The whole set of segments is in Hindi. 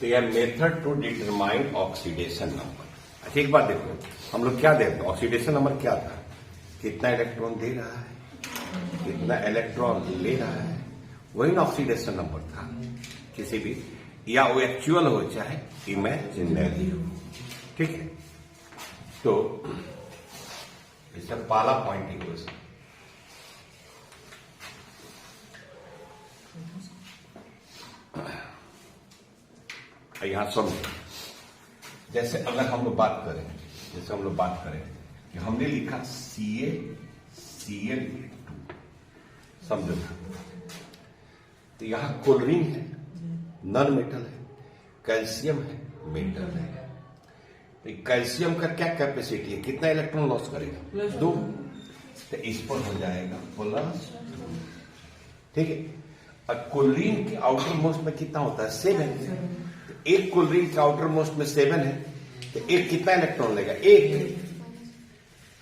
तो यह method to determine oxidation number. अच्छा एक बात देखो, हम लोग क्या देखते, ऑक्सीडेशन नंबर क्या था, कितना इलेक्ट्रॉन दे रहा है, कितना इलेक्ट्रॉन ले रहा है, वही ना ऑक्सीडेशन नंबर था किसी भी, या वो एक्चुअल हो चाहे इमेजिनरी हो। ठीक है, तो इसका पहला पॉइंट ही हो इसका। यहां समझो, जैसे अगर हम लोग बात करें, कि हमने लिखा CaCl2, समझो, तो यहां क्लोरीन है, नॉन मेटल है, कैल्शियम है, मेटल है। तो कैल्शियम का क्या कैपेसिटी है, कितना इलेक्ट्रॉन लॉस करेगा, 2, तो इस पर हो जाएगा +2। ठीक है, और क्लोरीन के आउटर मोस्ट में कितना होता है, 7। एक क्लोरीन के आउटर मोस्ट में 7 है, तो एक कितना इलेक्ट्रॉन लेगा, 1,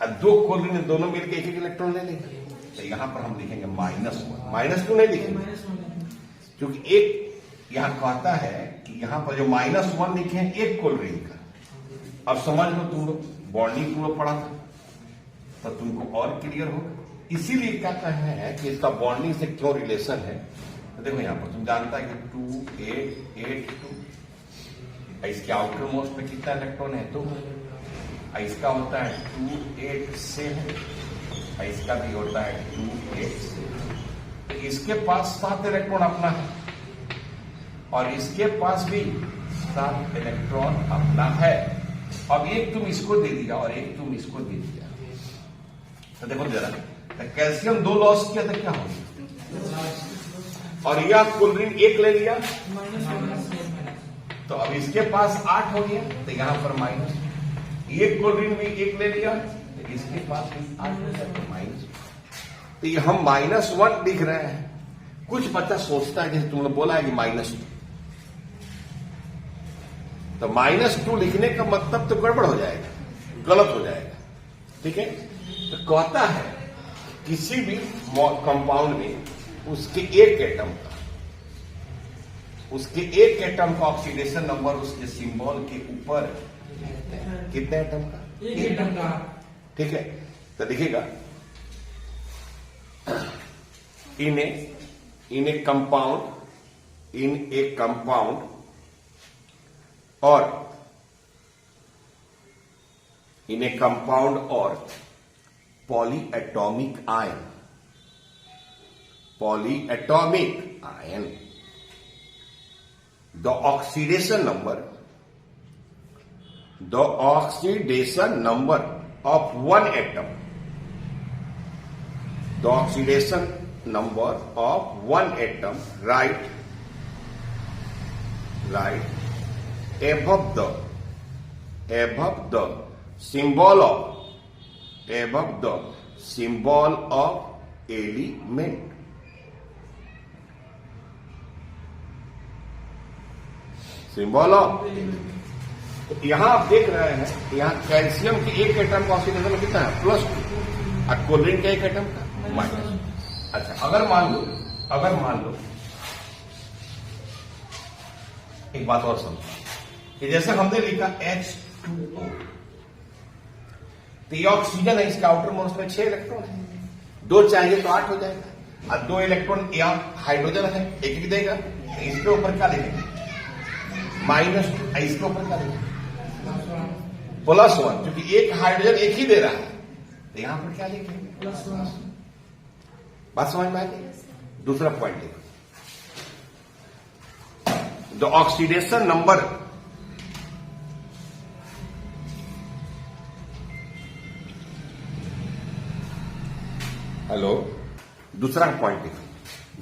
और 2 क्लोरीन दोनों मिलकर एक इलेक्ट्रॉन ले लेगा। तो यहां पर हम लिखेंगे -1, -2 नहीं लिखेंगे, क्योंकि एक यहां कहता है कि यहां पर जो -1 लिखे हैं एक क्लोरीन का। अब समझ लो, तुम लोग बॉन्डिंग तुम लोग पढ़ा था, तो तुमको और क्लियर होगा। इसीलिए क्या कहना है कि इसका बॉन्डिंग से क्यों रिलेशन है, तो देखो यहां पर तुम जानता है कि 2 8 8 2, इसके आउटर मोस्ट में कितना इलेक्ट्रॉन है, 2, इसका होता है 2 8 7, इसका भी होता है 2 8 7। तो इसके पास 7 इलेक्ट्रॉन अपना है, और इसके पास भी 7 इलेक्ट्रॉन अपना है। अब एक तुम इसको दे दिया और एक तुम इसको दे दिया, तो देखो जरा, तो कैल्शियम 2 लॉस किया तो क्या होगा, और यह क्लोरीन 1 ले लिया, तो अब इसके पास 8 हो गया, तो यहां पर माइनस, ये क्लोरीन भी 1 ले लिया, तो इसके पास भी 8 हो गया, तो माइनस। तो ये हम -1 लिख रहे हैं। कुछ बच्चा सोचता है, जैसे तुमने बोला है कि -2, तो -2 लिखने का मतलब तो गड़बड़ हो जाएगा, गलत हो जाएगा। ठीक है, तो कहता है किसी भी कंपाउंड में उसके एक एटम का ऑक्सीडेशन नंबर उसके सिंबल के ऊपर कितने एटम का, एक एटम का। ठीक है, तो देखिएगा, इन ए कंपाउंड और polyatomic ion, the oxidation number of one atom, right above the symbol of element. Symbol of, यहां आप देख रहे हैं, यहां कैल्शियम के एक एटम का ऑक्सीडेशन में कितना है, +2, और क्लोरीन के एक एटम का -। अच्छा, अगर मान लो एक बात और समझो, कि जैसे हमने लिखा H2O, तो ये ऑक्सीजन है, इसका आउटर मोस्ट में 6 इलेक्ट्रॉन है, 2 चाहिए तो 8 हो जाएगा, और 2 इलेक्ट्रॉन यहाँ हाइड्रोजन है, एक देगा, इसके ऊपर क्या लिखेंगे, -2, इसके ऊपर क्या देगा, +1, क्योंकि एक हाइड्रोजन एक ही दे रहा है, तो यहां पर क्या लिखेंगे, +1। बात समझ में आ गई। दूसरा पॉइंट देखो, द ऑक्सीडेशन नंबर दूसरा पॉइंट देखो,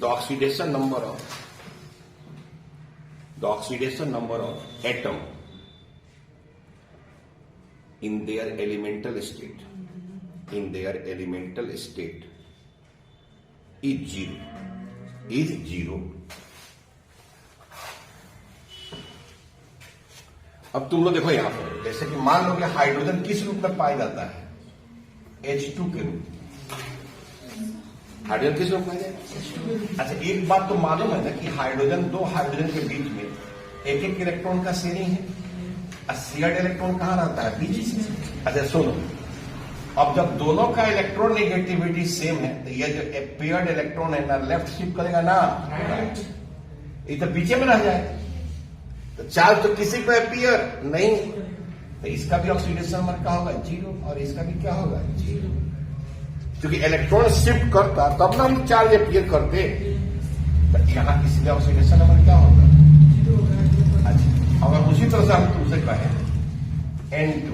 the oxidation number of atom in their elemental state is 0. अब तुम लोग देखो यहां पर, जैसे कि मान लो कि हाइड्रोजन किस रूप में पाया जाता है, H2 के रूप में। हाइड्रोजन किस रूप में है? अच्छा, एक बात तो मालूम है ना कि हाइड्रोजन, 2 हाइड्रोजन के बीच में एक एक इलेक्ट्रॉन का शेयरिंग है। शेयर्ड इलेक्ट्रॉन कहां रहता है? बीच। अच्छा सुनो, अब जब दोनों का इलेक्ट्रॉन नेगेटिविटी सेम है तो ये जो पेयर्ड इलेक्ट्रॉन है ना लेफ्ट शिफ्ट करेगा ना राइट, ये तो पीछे में रह जाए। तो चार्ज तो किसी पे पेयर नहीं, तो इसका भी ऑक्सीडेशन नंबर क्या होगा? 0, और इसका भी क्या होगा? 0, क्योंकि इलेक्ट्रॉन शिफ्ट करता तब ना हम चार्ज अपियर करते। तो यहां इसलिए ऑक्सीडेशन नंबर क्या होगा? 0। अच्छा, अगर उसी तरह से हम तुमसे कहें N2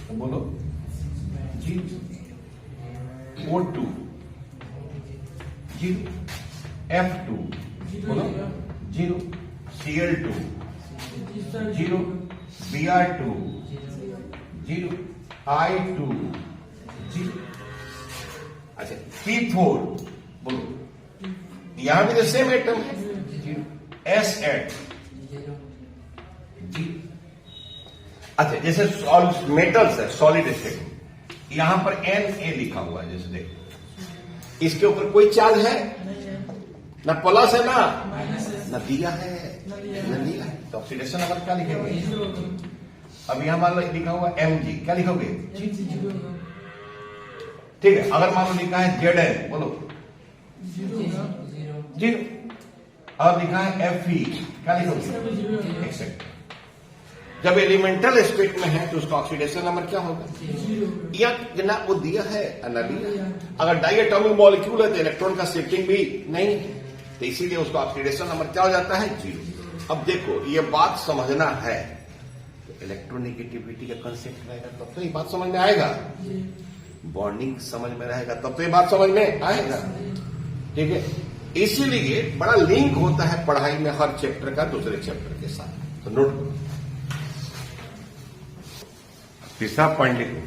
तो बोलो 0, O2 0, F2 बोलो 0, Cl2 0, Br2 0, I2 0। अच्छा P4 बोलो, यहां भी तो सेम एटम है 0, S8 0। अच्छा जैसे मेटल्स है सॉलिड स्टेट, यहां पर Na लिखा हुआ है, जैसे देखो इसके ऊपर कोई चार्ज है ना, प्लस है ना दिया है ना लिया है, तो ऑक्सीडेशन नंबर क्या लिखेंगे? अब यहां मान लो लिखा हुआ Mg, क्या लिखोगे? ठीक है। अगर मान लो लिखा है Zn बोलो 0, और लिखा है Fe क्या लिखोगे? एक्सेप्ट। जब एलिमेंटल स्टेट में है तो उसका ऑक्सीडेशन नंबर क्या होगा? या ना वो दिया है ना लिया। अगर डाइएटॉमिक मॉलिक्यूल है तो इलेक्ट्रॉन का शिफ्टिंग भी नहीं है, तो इसीलिए उसका ऑक्सीडेशन नंबर क्या हो जाता है? 0। अब देखो ये बात समझना है, तो इलेक्ट्रोनेगेटिविटी का कंसेप्ट रहेगा तब तो ये बात समझ में आएगा, बॉन्डिंग समझ में रहेगा तब तो ये बात समझ में आएगा। ठीक है, इसीलिए बड़ा लिंक होता है पढ़ाई में हर चैप्टर का दूसरे चैप्टर के साथ। तो नोट करो, तीसरा पॉइंट लिखो,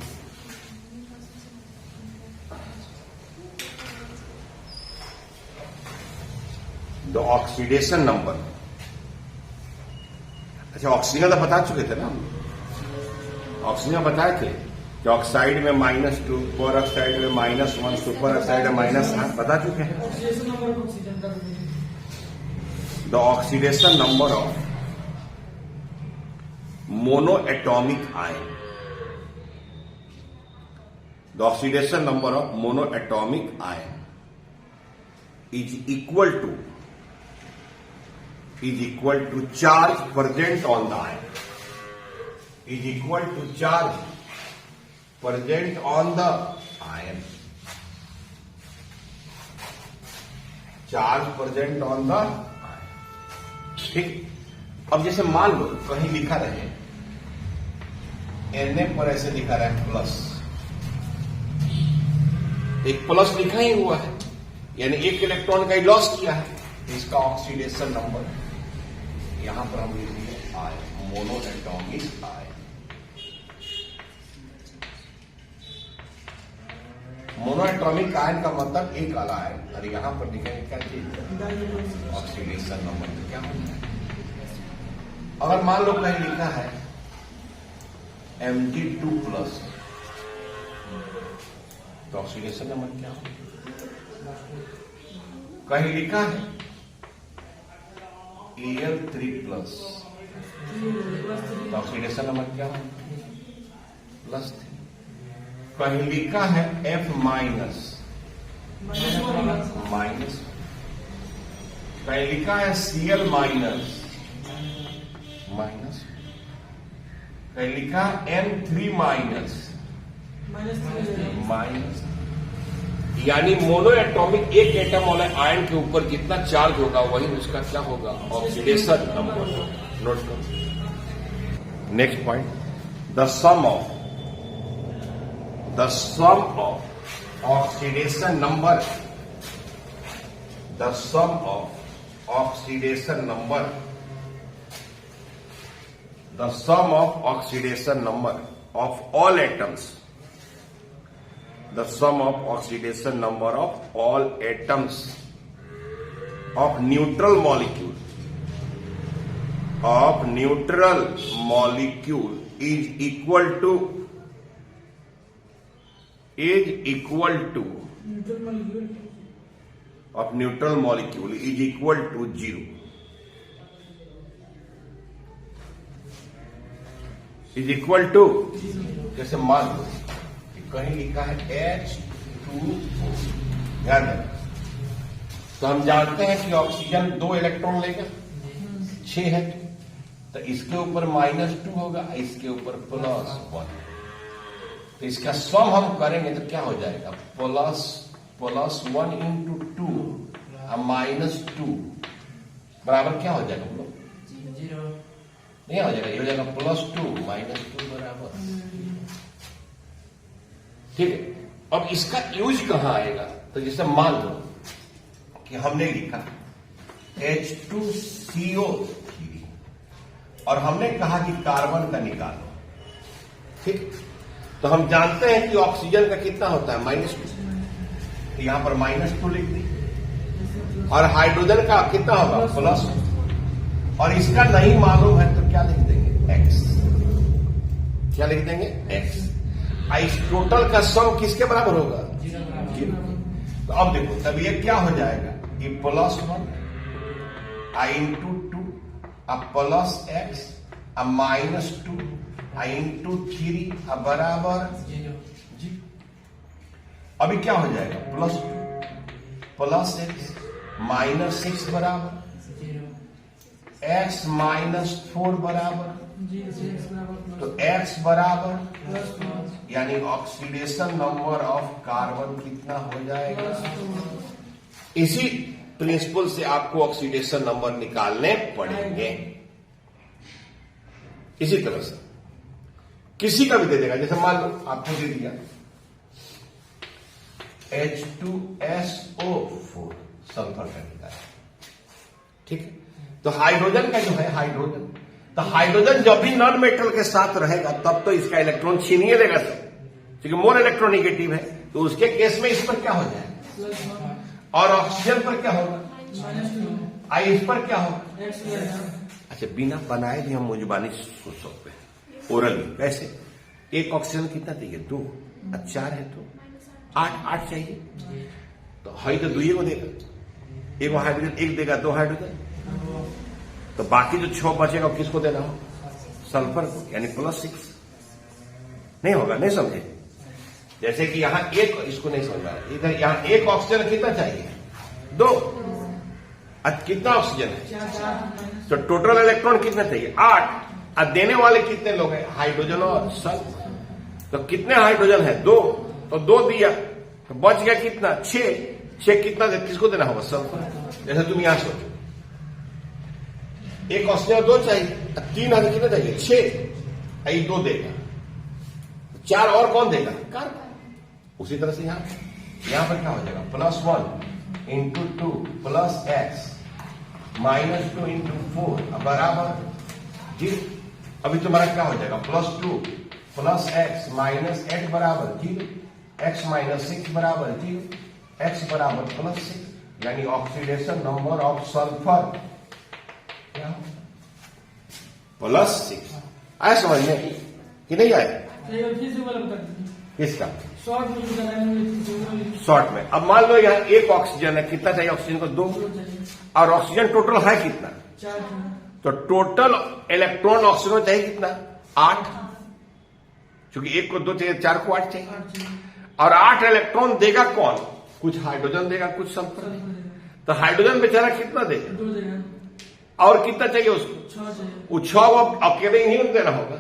द ऑक्सीडेशन नंबर। अच्छा ऑक्सीजन तो बता चुके थे ना हम, ऑक्सीजन बताए थे कि ऑक्साइड में -2, पर ऑक्साइड में -1, सुपर ऑक्साइड में -8 बता चुके हैं। The oxidation number of mono atomic ion, the oxidation number of monoatomic ion is equal to charge present on the ion, is equal to charge present on the ion, charge present on the ion। ठीक। अब जैसे मान लो कहीं लिखा रहे Na पर ऐसे लिखा रहा है प्लस, एक प्लस लिखा ही हुआ है, यानी एक इलेक्ट्रॉन का ही लॉस किया है, इसका ऑक्सीडेशन नंबर यहां पर हम लिख दिए ion, monoatomic ion. Monoatomic ion का मतलब एक वाला आयन, और यहां पर लिखेंगे क्या चीज? ऑक्सीडेशन नंबर क्या होता है? अगर मान लो कहीं लिखा है Mg2+, तो ऑक्सीडेशन नंबर क्या हो? कहीं लिखा है Al3+, तो ऑक्सीडेशन नंबर क्या हो? +3। कहीं लिखा है F-, कहीं लिखा है Cl-, कहीं लिखा है N3-, यानी मोनोएटॉमिक एक एटम वाले आयन के ऊपर जितना चार्ज होगा वही उसका क्या होगा? Oxidation number. नोट करो। Next point, the sum of oxidation number, the sum of oxidation number, the sum of oxidation number of all atoms, the sum of oxidation number of all atoms of neutral molecule is equal to of neutral molecule is equal to 0। Is equal to, जैसे मान लो कहीं लिखा है H2O, ध्यान रखना। तो हम जानते हैं कि ऑक्सीजन 2 इलेक्ट्रॉन लेगा, 6 है, तो इसके ऊपर -2 होगा, इसके ऊपर +1। तो इसका सम हम करेंगे तो क्या हो जाएगा, +1 × 2 -2 बराबर क्या हो जाएगा, बोलो? 0 नहीं हो जाएगा, ये हो जाएगा +2 -2 बराबर। ठीक है, अब इसका यूज कहां आएगा? तो जैसे मान लो कि हमने लिखा H2CO3 और हमने कहा कि कार्बन का निकालो, ठीक। तो हम जानते हैं कि ऑक्सीजन का कितना होता है, -2, तो यहां पर -2 लिख दी, और हाइड्रोजन का कितना होगा, +2, और इसका नहीं मालूम है तो क्या लिख देंगे, X। क्या लिख देंगे, X। इस टोटल का सम किसके बराबर होगा, 0। तो अब देखो, तब ये क्या हो जाएगा, ये +1 I × 2 +X -2 I × 3 बराबर 0। अभी क्या हो जाएगा, +2 +X -6 बराबर 0, X -4 बराबर, तो X बराबर, यानी ऑक्सीडेशन नंबर ऑफ कार्बन कितना हो जाएगा। इसी प्रिंसिपल से आपको ऑक्सीडेशन नंबर निकालने पड़ेंगे। इसी तरह से किसी का भी दे देगा, जैसे मान लो आपको दे दिया H2SO4 सल्फर का निकाला, ठीक है। तो हाइड्रोजन का जो है हाइड्रोजन, तो हाइड्रोजन जब भी नॉन मेटल के साथ रहेगा तब तो इसका इलेक्ट्रॉन छीनिए लेगा सर, क्योंकि मोर इलेक्ट्रोनिगेटिव है, तो उसके केस में इस पर क्या हो जाएगा, और ऑक्सीजन पर क्या होगा, इस पर क्या होगा। अच्छा, बिना बनाए भी हम मुजबानी सोच सकते हैं ओरली। वैसे एक ऑक्सीजन कितना चाहिए, 2, और 4 है तो 8 चाहिए, तो हाई तो 2 को देगा, एक हाइड्रोजन 1 देगा, 2 हाइड्रोजन, तो बाकी जो 6 बचेगा किसको देना हो, सल्फर को, यानी +6। नहीं होगा, नहीं समझे। जैसे कि यहां एक, इसको नहीं समझा, इधर यहां एक ऑक्सीजन कितना चाहिए, 2, कितना ऑक्सीजन है, तो टोटल इलेक्ट्रॉन कितना चाहिए, 8, और देने वाले कितने लोग हैं, हाइड्रोजन और सल्फर, तो कितने हाइड्रोजन है, 2, तो 2 दिया, तो बच गया कितना, 6 कितना किसको देना होगा, सल्फर। जैसे तुम यहां सोचो, एक ऑक्सीजन 2 चाहिए, 3 आगे कितना चाहिए, 6, 2 देगा, 4 और कौन देगा, कार्बन। उसी तरह से यहां पर क्या हो जाएगा, +1 × 2 +X -2 × 4 बराबर 0। अभी तुम्हारा क्या हो जाएगा, +2 +X -8 बराबर 0, X -6 बराबर 0, X बराबर +6, यानी ऑक्सीडेशन नंबर ऑफ सल्फर क्या, +6। आया समझ में कि नहीं आया, किसका, शॉर्ट में। अब मान लो यहां एक ऑक्सीजन है, कितना चाहिए ऑक्सीजन को, 2, और ऑक्सीजन टोटल है कितना, 4, तो टोटल इलेक्ट्रॉन ऑक्सीजन चाहिए कितना, 8, क्योंकि 1 को 2 चाहिए, 4 को 8 चाहिए, और 8 इलेक्ट्रॉन देगा कौन, कुछ हाइड्रोजन देगा, कुछ सल्फर देगा, तो हाइड्रोजन बेचारा कितना देगा, 2 देगा, और कितना चाहिए उसको, 6 चाहिए, वो 6 अकेले ही देना होगा,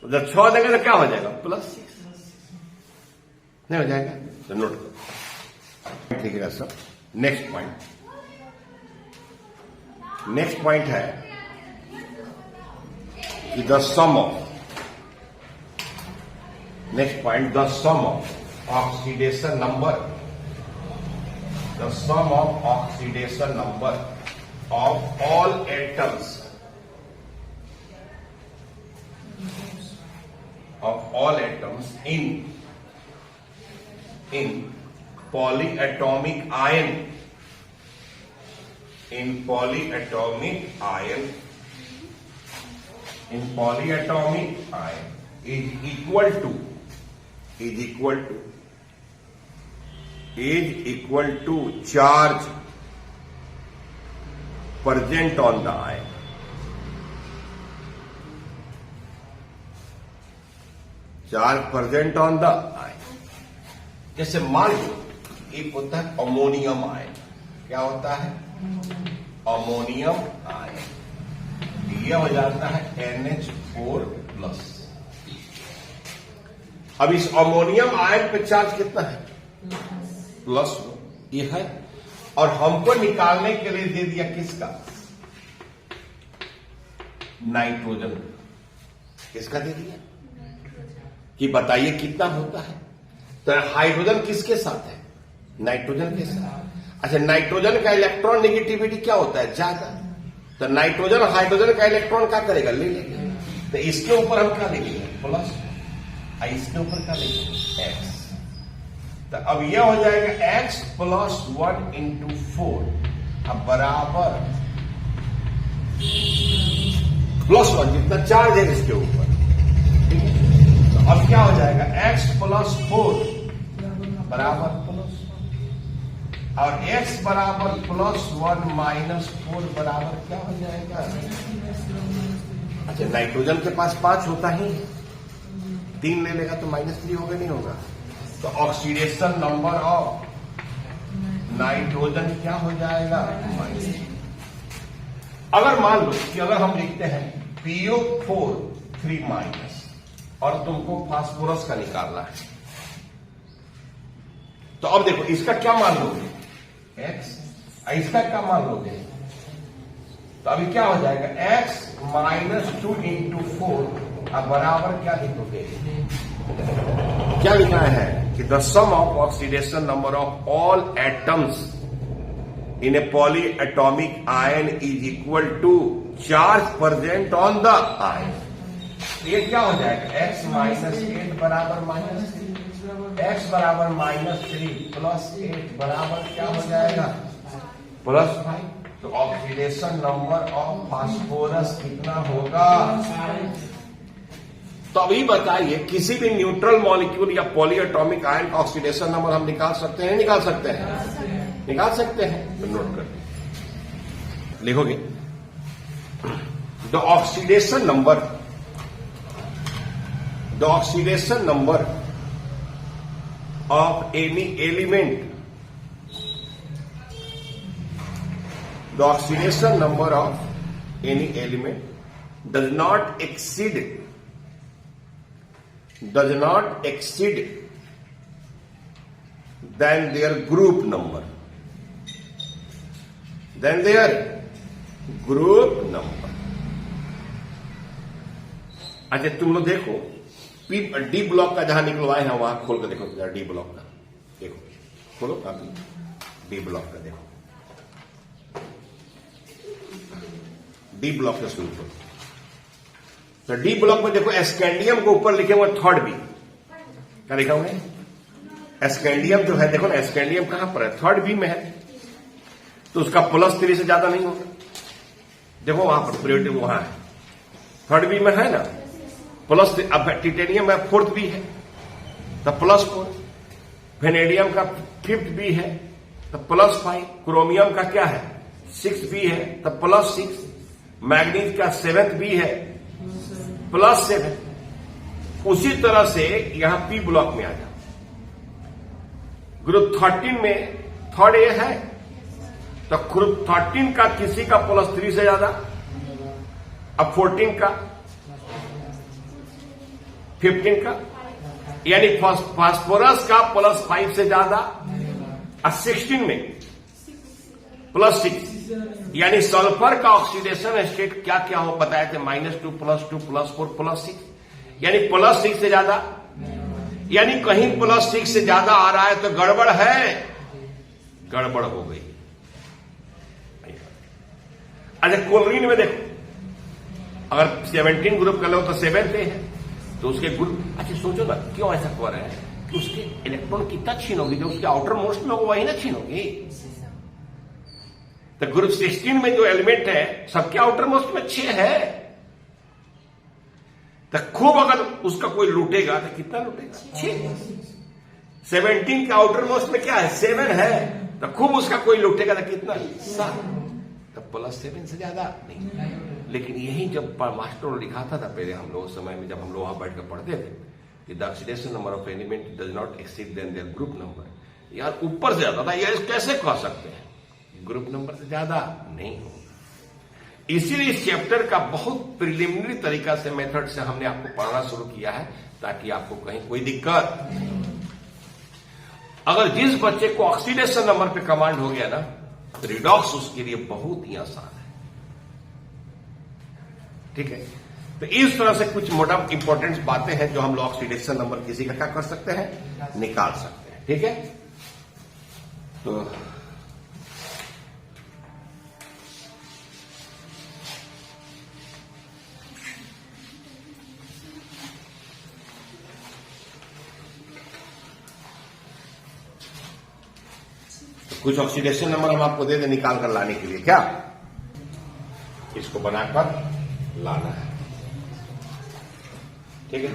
तो जब 6 देंगे तो क्या हो जाएगा, +6, नहीं हो जाएगा, तो नोट करो, ठीक है सर। नेक्स्ट पॉइंट है कि the sum of oxidation number, the sum of oxidation number of all atoms in polyatomic ion is equal to charge present on the ion. Charge present on the ion. जैसे मान लो एक होता है अमोनियम आयन। क्या होता है? Ammonium ion. यह हो जाता है NH4+। अब इस अमोनियम आयन पे चार्ज कितना है? प्लस ये है। और हमको निकालने के लिए दे दिया किसका? नाइट्रोजन। किसका दे दिया? कि बताइए कितना होता है? तो हाइड्रोजन किसके साथ है? नाइट्रोजन के साथ। अच्छा, नाइट्रोजन का इलेक्ट्रॉन नेगेटिविटी क्या होता है? ज्यादा। तो नाइट्रोजन हाइड्रोजन का इलेक्ट्रॉन क्या करेगा? ले लेगा। तो इसके ऊपर हम क्या लिखेंगे? प्लस। इसके ऊपर क्या लिखेंगे? एक्स। तो अब यह हो जाएगा x + 1 × 4 अब बराबर +1 जितना चार्ज है इसके ऊपर। ठीक है, तो अब क्या हो जाएगा? x + 4 बराबर प्लस, और x बराबर +1 - 4 बराबर क्या हो जाएगा? अच्छा, नाइट्रोजन के पास 5 होता ही, 3 ले लेगा तो -3 होगा, नहीं होगा? तो ऑक्सीडेशन नंबर ऑफ नाइट्रोजन क्या हो जाएगा? अगर मान लो कि अगर हम लिखते हैं PO4 3- और तुमको फास्फोरस का निकालना है, तो अब देखो इसका क्या मान लोगे? x। इसका क्या मान लोगे? तो अभी क्या हो जाएगा? x - 2 × 4 अब बराबर क्या लिखोगे? क्या लिखा है कि the sum of oxidation number of all atoms in a polyatomic ion is equal to charge present on the ion. ये क्या हो जाएगा? x - 8 बराबर -3, x बराबर -3 + 8 बराबर क्या हो जाएगा? +5। तो ऑक्सीडेशन नंबर ऑफ फास्फोरस कितना होगा? तो अभी बताइए, किसी भी न्यूट्रल मॉलिक्यूल या पॉलीएटॉमिक आयन का ऑक्सीडेशन नंबर हम निकाल सकते हैं? निकाल सकते हैं? निकाल सकते हैं। तो नोट कर लिखोगे the oxidation number of any element, the oxidation number of any element does not exceed than their group number. अच्छा, तुम लोग देखो डी ब्लॉक का जहां निकलवाए हैं वहां खोल कर देखो डी ब्लॉक का। देखो, खोलो काफी, डी ब्लॉक का देखो। डी ब्लॉक का शुरू करो। तो डी ब्लॉक में देखो एस्कैंडियम को ऊपर लिखे हुए 3rd B। क्या लिखा हुआ है? एस्कैंडियम जो है, देखो ना एस्कैंडियम कहां पर है? 3rd B में है। तो उसका +3 से ज्यादा नहीं होगा। देखो वहां पर प्रियोरिटी वहां है, 3rd B में है ना +3। अब टिटेनियम में 4th B है तो +4, वेनेडियम का 5th B है तो +5, क्रोमियम का क्या है? 6th B है तो +6, मैग्नीज का 7th B है +7। उसी तरह से यहां P ब्लॉक में आ जाओ। ग्रुप 13 में 3rd A है तो ग्रुप 13 का किसी का +3 से ज्यादा, अब 14 का, 15 का, यानी फास्फोरस का +5 से ज्यादा, और 16 में +6, यानी सल्फर का ऑक्सीडेशन स्टेट क्या क्या हो बताए थे? -2 +2 +4 +6, यानी +6 से ज्यादा। यानी कहीं +6 से ज्यादा आ रहा है तो गड़बड़ है, गड़बड़ हो गई। अच्छा, क्लोरीन में देखो, अगर 17 ग्रुप का लो तो 7th है तो उसके ग्रुप। अच्छा सोचो ना, क्यों ऐसा हो रहा है कि उसके इलेक्ट्रॉन कितना छीनोगी? जो उसके आउटर मोस्ट में होगा वही ना छीनोगी। तो ग्रुप 16 में जो एलिमेंट है सबके आउटर मोस्ट में 6 है। तो खूब अगर उसका कोई लूटेगा तो कितना लूटेगा? 6। 17 के आउटर मोस्ट में क्या है? 7 है। तो खूब उसका कोई लूटेगा तो कितना? 7। तो +7 से ज्यादा नहीं। लेकिन यही जब मास्टर लिखाता था पहले हम लोग समय में, जब हम लोग वहां बैठ कर पढ़ते थे, the oxidation number of element does not exceed than their group number. यार ऊपर से ज्यादा था, ये कैसे कह सकते हैं? ग्रुप नंबर से ज्यादा नहीं होगा। इसीलिए इस चैप्टर का बहुत प्रिलिमिनरी तरीका से, मेथड से हमने आपको पढ़ना शुरू किया है, ताकि आपको कहीं कोई दिक्कत। अगर जिस बच्चे को ऑक्सीडेशन नंबर पे कमांड हो गया ना, तो रिडॉक्स उसके लिए बहुत ही आसान है। ठीक है, तो इस तरह से कुछ मोटा इंपॉर्टेंट बातें हैं जो हम लोग ऑक्सीडेशन नंबर किसी का क्या कर सकते हैं, निकाल सकते हैं। ठीक है, तो कुछ ऑक्सीडेशन नंबर हम आपको दे दें निकाल कर लाने के लिए, क्या इसको बनाकर लाना है। ठीक है।